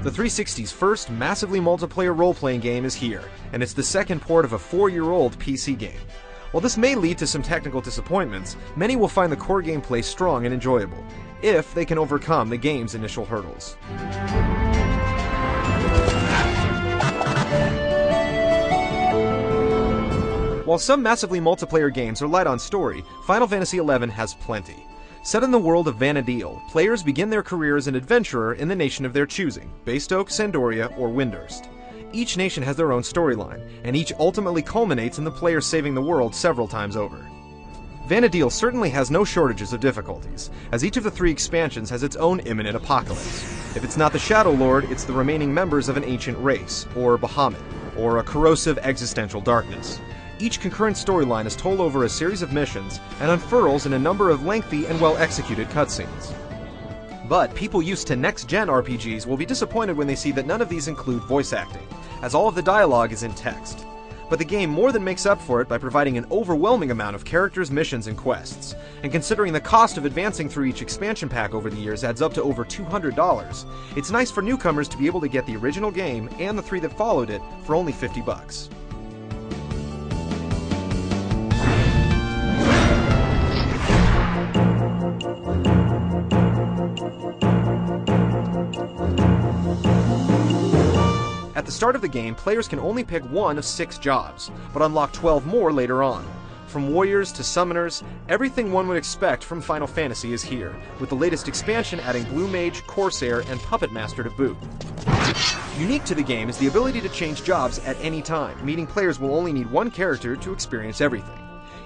The 360's first massively multiplayer role-playing game is here, and it's the second port of a 4-year-old PC game. While this may lead to some technical disappointments, many will find the core gameplay strong and enjoyable, if they can overcome the game's initial hurdles. While some massively multiplayer games are light on story, Final Fantasy XI has plenty. Set in the world of Vana'diel, players begin their career as an adventurer in the nation of their choosing, Baystoke, Sandoria, or Windurst. Each nation has their own storyline, and each ultimately culminates in the player saving the world several times over. Vana'diel certainly has no shortages of difficulties, as each of the 3 expansions has its own imminent apocalypse. If it's not the Shadow Lord, it's the remaining members of an ancient race, or Bahamut, or a corrosive existential darkness. Each concurrent storyline is told over a series of missions and unfurls in a number of lengthy and well-executed cutscenes. But people used to next-gen RPGs will be disappointed when they see that none of these include voice acting, as all of the dialogue is in text. But the game more than makes up for it by providing an overwhelming amount of characters, missions, and quests. And considering the cost of advancing through each expansion pack over the years adds up to over $200, it's nice for newcomers to be able to get the original game and the 3 that followed it for only $50. At the start of the game, players can only pick one of 6 jobs, but unlock 12 more later on. From warriors to summoners, everything one would expect from Final Fantasy is here, with the latest expansion adding Blue Mage, Corsair, and Puppet Master to boot. Unique to the game is the ability to change jobs at any time, meaning players will only need one character to experience everything.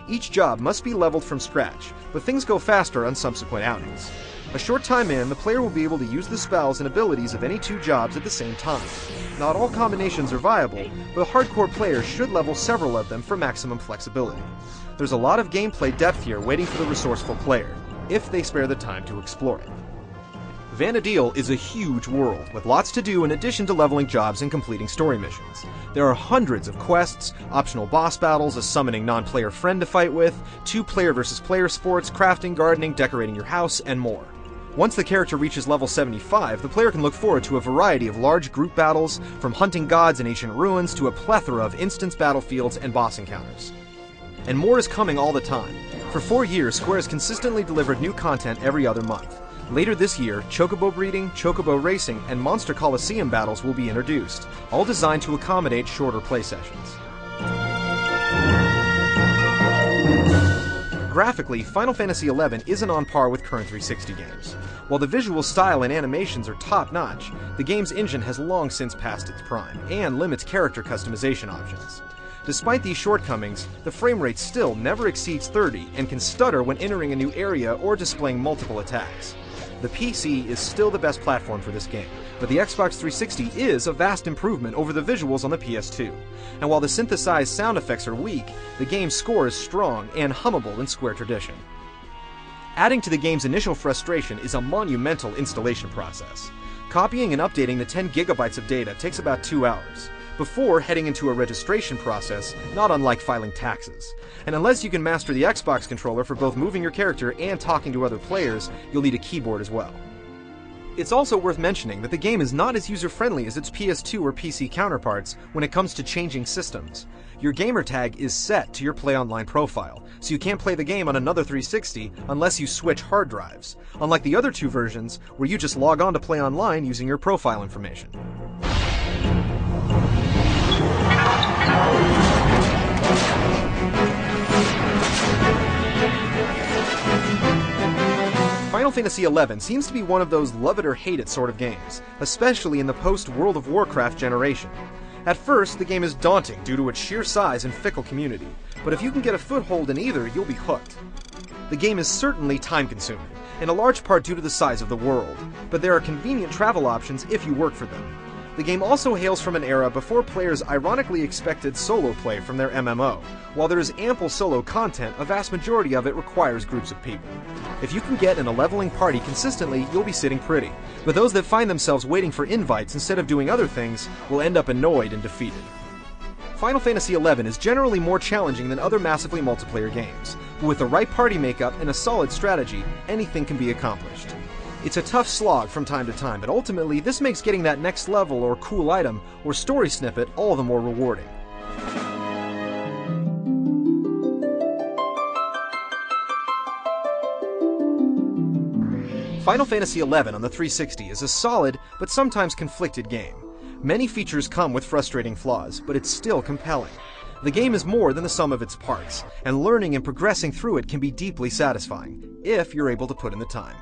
Each job must be leveled from scratch, but things go faster on subsequent outings. A short time in, the player will be able to use the spells and abilities of any 2 jobs at the same time. Not all combinations are viable, but hardcore players should level several of them for maximum flexibility. There's a lot of gameplay depth here waiting for the resourceful player, if they spare the time to explore it. Vana'diel is a huge world, with lots to do in addition to leveling jobs and completing story missions. There are hundreds of quests, optional boss battles, a summoning non-player friend to fight with, 2 player versus player sports, crafting, gardening, decorating your house, and more. Once the character reaches level 75, the player can look forward to a variety of large group battles, from hunting gods in ancient ruins to a plethora of instance battlefields and boss encounters. And more is coming all the time. For 4 years, Square has consistently delivered new content every other month. Later this year, chocobo breeding, chocobo racing, and monster coliseum battles will be introduced, all designed to accommodate shorter play sessions. Graphically, Final Fantasy XI isn't on par with current 360 games. While the visual style and animations are top-notch, the game's engine has long since passed its prime, and limits character customization options. Despite these shortcomings, the frame rate still never exceeds 30 and can stutter when entering a new area or displaying multiple attacks. The PC is still the best platform for this game, but the Xbox 360 is a vast improvement over the visuals on the PS2. And while the synthesized sound effects are weak, the game's score is strong and hummable in Square tradition. Adding to the game's initial frustration is a monumental installation process. Copying and updating the 10 gigabytes of data takes about 2 hours, before heading into a registration process, not unlike filing taxes. And unless you can master the Xbox controller for both moving your character and talking to other players, you'll need a keyboard as well. It's also worth mentioning that the game is not as user-friendly as its PS2 or PC counterparts when it comes to changing systems. Your gamertag is set to your PlayOnline profile, so you can't play the game on another 360 unless you switch hard drives, unlike the other 2 versions where you just log on to PlayOnline using your profile information. Final Fantasy XI seems to be one of those love it or hate it sort of games, especially in the post-World of Warcraft generation. At first, the game is daunting due to its sheer size and fickle community, but if you can get a foothold in either, you'll be hooked. The game is certainly time-consuming, in a large part due to the size of the world, but there are convenient travel options if you work for them. The game also hails from an era before players ironically expected solo play from their MMO. While there is ample solo content, a vast majority of it requires groups of people. If you can get in a leveling party consistently, you'll be sitting pretty, but those that find themselves waiting for invites instead of doing other things will end up annoyed and defeated. Final Fantasy XI is generally more challenging than other massively multiplayer games, but with the right party makeup and a solid strategy, anything can be accomplished. It's a tough slog from time to time, but ultimately this makes getting that next level or cool item or story snippet all the more rewarding. Final Fantasy XI on the 360 is a solid but sometimes conflicted game. Many features come with frustrating flaws, but it's still compelling. The game is more than the sum of its parts, and learning and progressing through it can be deeply satisfying, if you're able to put in the time.